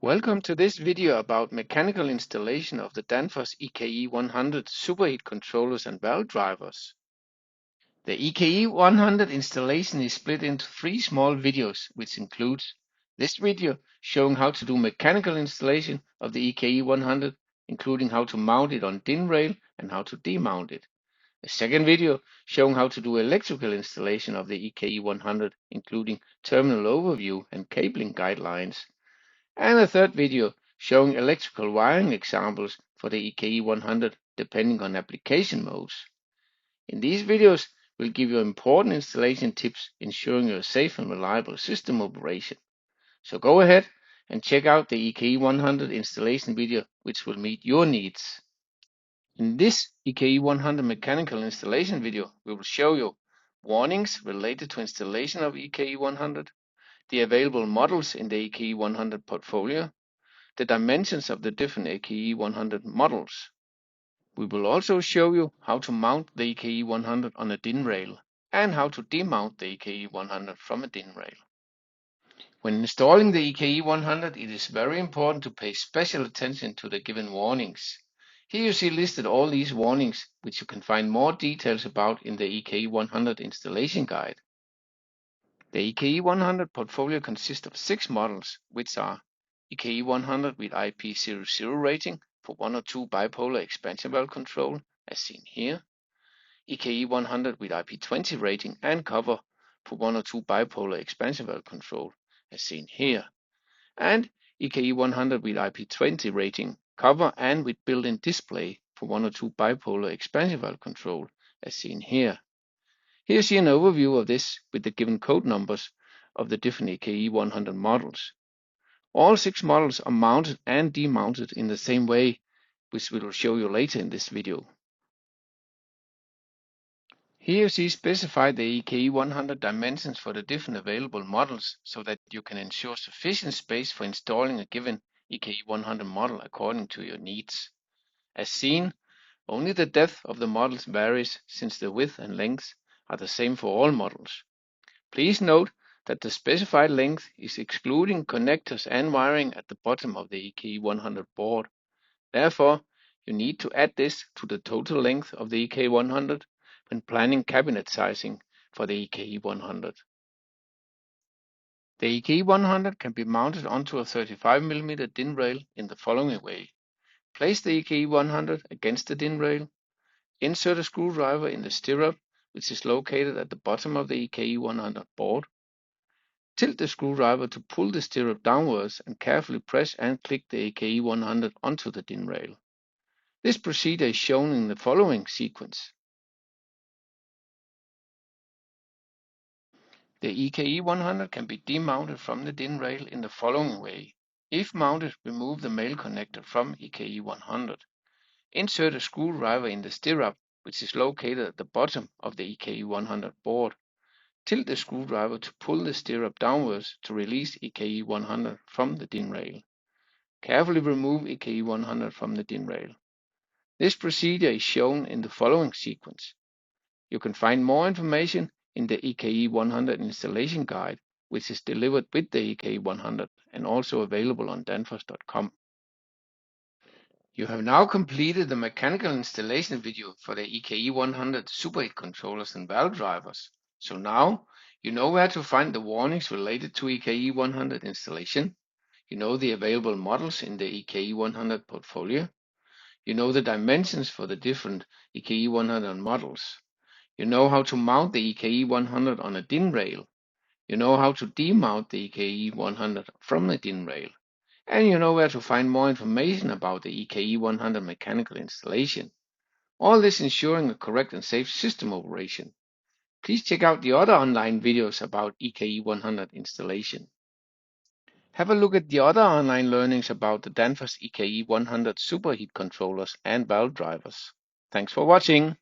Welcome to this video about mechanical installation of the Danfoss EKE 100 superheat controllers and valve drivers. The EKE 100 installation is split into 3 small videos, which includes this video showing how to do mechanical installation of the EKE 100, including how to mount it on DIN rail and how to demount it. A second video showing how to do electrical installation of the EKE 100, including terminal overview and cabling guidelines. And a third video showing electrical wiring examples for the EKE 100 depending on application modes. In these videos, we'll give you important installation tips ensuring a safe and reliable system operation. So go ahead and check out the EKE 100 installation video which will meet your needs. In this EKE 100 mechanical installation video, we will show you warnings related to installation of EKE 100, the available models in the EKE 100 portfolio, the dimensions of the different EKE 100 models. We will also show you how to mount the EKE 100 on a DIN rail and how to demount the EKE 100 from a DIN rail. When installing the EKE 100, it is very important to pay special attention to the given warnings. Here you see listed all these warnings, which you can find more details about in the EKE 100 installation guide. The EKE 100 portfolio consists of 6 models, which are EKE 100 with IP00 rating for 1 or 2 bipolar expansion valve control, as seen here. EKE 100 with IP20 rating and cover for 1 or 2 bipolar expansion valve control, as seen here. And EKE 100 with IP20 rating, cover and with built-in display for 1 or 2 bipolar expansion valve control, as seen here. Here you see an overview of this with the given code numbers of the different EKE 100 models. All 6 models are mounted and demounted in the same way, which we will show you later in this video. Here you see specified the EKE 100 dimensions for the different available models so that you can ensure sufficient space for installing a given EKE 100 model according to your needs. As seen, only the depth of the models varies since the width and length are the same for all models. Please note that the specified length is excluding connectors and wiring at the bottom of the EKE 100 board. Therefore, you need to add this to the total length of the EKE 100 when planning cabinet sizing for the EKE 100. The EKE 100 can be mounted onto a 35mm DIN rail in the following way. Place the EKE 100 against the DIN rail. Insert a screwdriver in the stirrup, which is located at the bottom of the EKE 100 board. Tilt the screwdriver to pull the stirrup downwards and carefully press and click the EKE 100 onto the DIN rail. This procedure is shown in the following sequence. The EKE 100 can be demounted from the DIN rail in the following way. If mounted, remove the male connector from EKE 100. Insert a screwdriver in the stirrup, which is located at the bottom of the EKE 100 board. Tilt the screwdriver to pull the stirrup downwards to release EKE 100 from the DIN rail. Carefully remove EKE 100 from the DIN rail. This procedure is shown in the following sequence. You can find more information in the EKE 100 installation guide, which is delivered with the EKE 100 and also available on danfoss.com. You have now completed the mechanical installation video for the EKE 100 superheat controllers and valve drivers. So now you know where to find the warnings related to EKE 100 installation. You know the available models in the EKE 100 portfolio. You know the dimensions for the different EKE 100 models. You know how to mount the EKE 100 on a DIN rail. You know how to demount the EKE 100 from the DIN rail. And you know where to find more information about the EKE 100 mechanical installation. All this ensuring a correct and safe system operation. Please check out the other online videos about EKE 100 installation. Have a look at the other online learnings about the Danfoss EKE 100 superheat controllers and valve drivers. Thanks for watching.